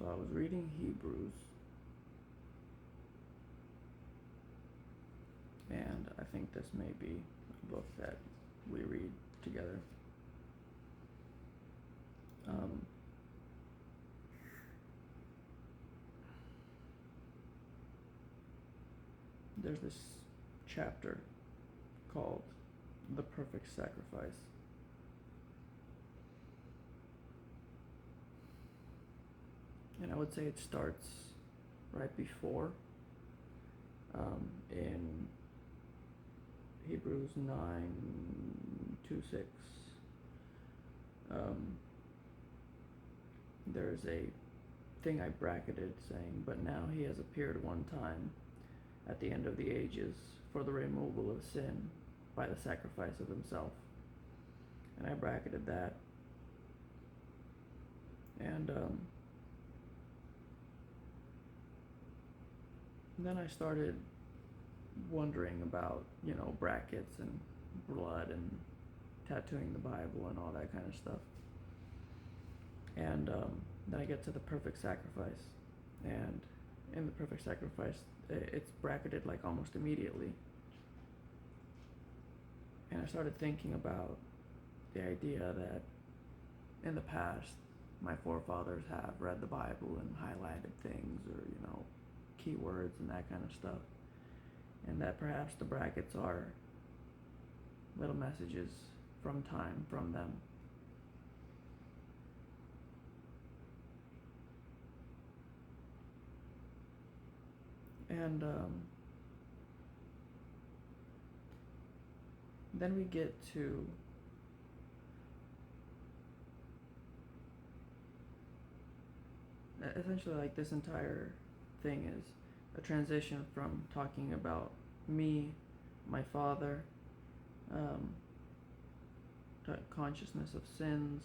So I was reading Hebrews, and I think this may be a book that we read together. Um, there's this chapter called The Perfect Sacrifice. And I would say it starts right before, in Hebrews 9:2-6. There's a thing I bracketed saying, "But now he has appeared one time at the end of the ages for the removal of sin by the sacrifice of himself." And I bracketed that. And then I started wondering about, brackets and blood and tattooing the Bible and all that kind of stuff. And then I get to the perfect sacrifice. And in the perfect sacrifice, it's bracketed like almost immediately. And I started thinking about the idea that in the past, my forefathers have read the Bible and highlighted things or, keywords and that kind of stuff. And that perhaps the brackets are little messages from time from them. And then we get to essentially, like, this entire thing is a transition from talking about me, my father, consciousness of sins.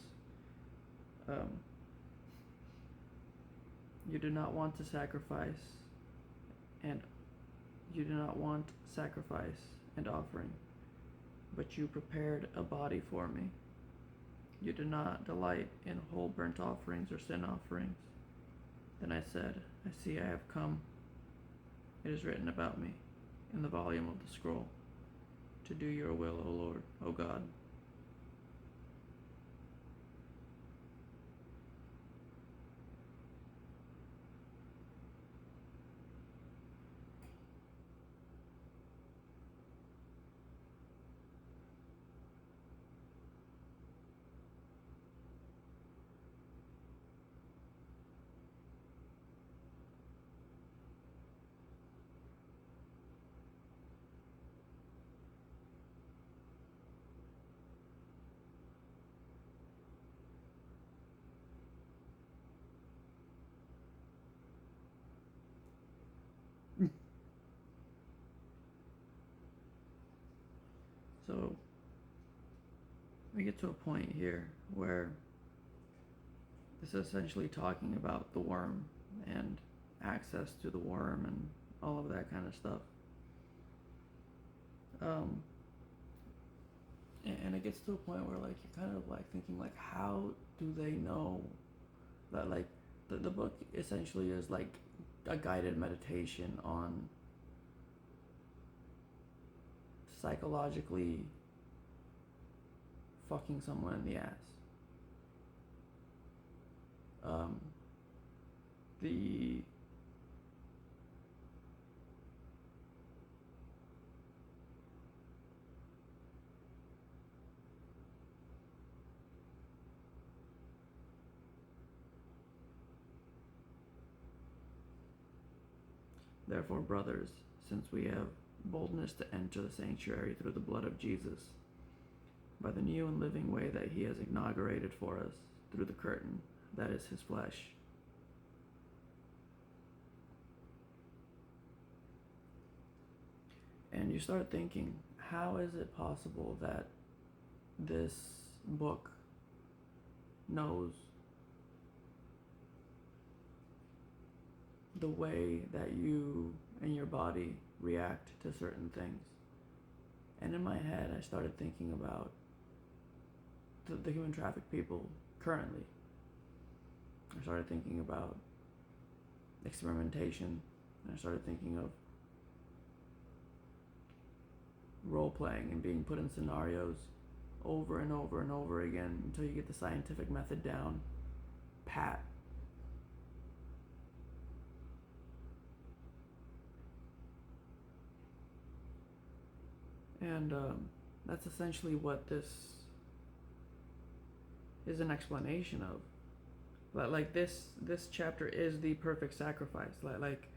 You do not want to sacrifice, and you do not want sacrifice and offering, but you prepared a body for me. You do not delight in whole burnt offerings or sin offerings. Then I said, I see I have come. It is written about me in the volume of the scroll, to do your will, O Lord, O God. So we get to a point here where this is essentially talking about the worm and access to the worm and all of that kind of stuff. And it gets to a point where, like, you're kind of like thinking, like, how do they know that, like, the book essentially is like a guided meditation on psychologically fucking someone in the ass. The Therefore, brothers, since we have boldness to enter the sanctuary through the blood of Jesus, by the new and living way that he has inaugurated for us through the curtain, that is his flesh. And you start thinking, how is it possible that this book knows the way that you and your body react to certain things? And in my head, I started thinking about the human trafficked people currently. I started thinking about experimentation. And I started thinking of role playing and being put in scenarios over and over and over again until you get the scientific method down pat. And that's essentially what this is an explanation of. Like this chapter is the perfect sacrifice. Like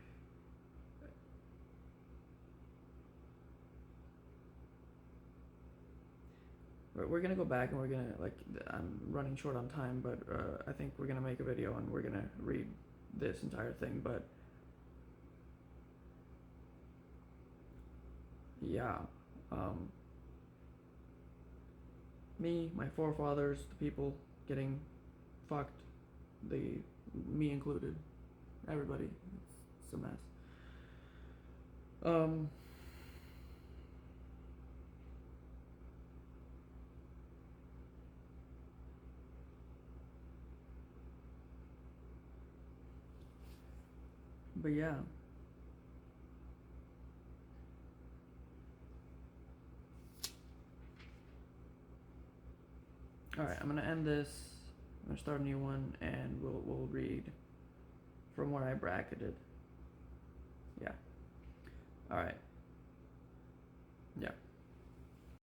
we're gonna go back and we're gonna, like, I'm running short on time, but I think we're gonna make a video and we're gonna read this entire thing. But yeah, me, my forefathers, the people getting fucked, me included, everybody. It's a mess. But yeah. Alright, I'm gonna end this. I'm gonna start a new one and we'll read from where I bracketed. Yeah. Alright. Yeah.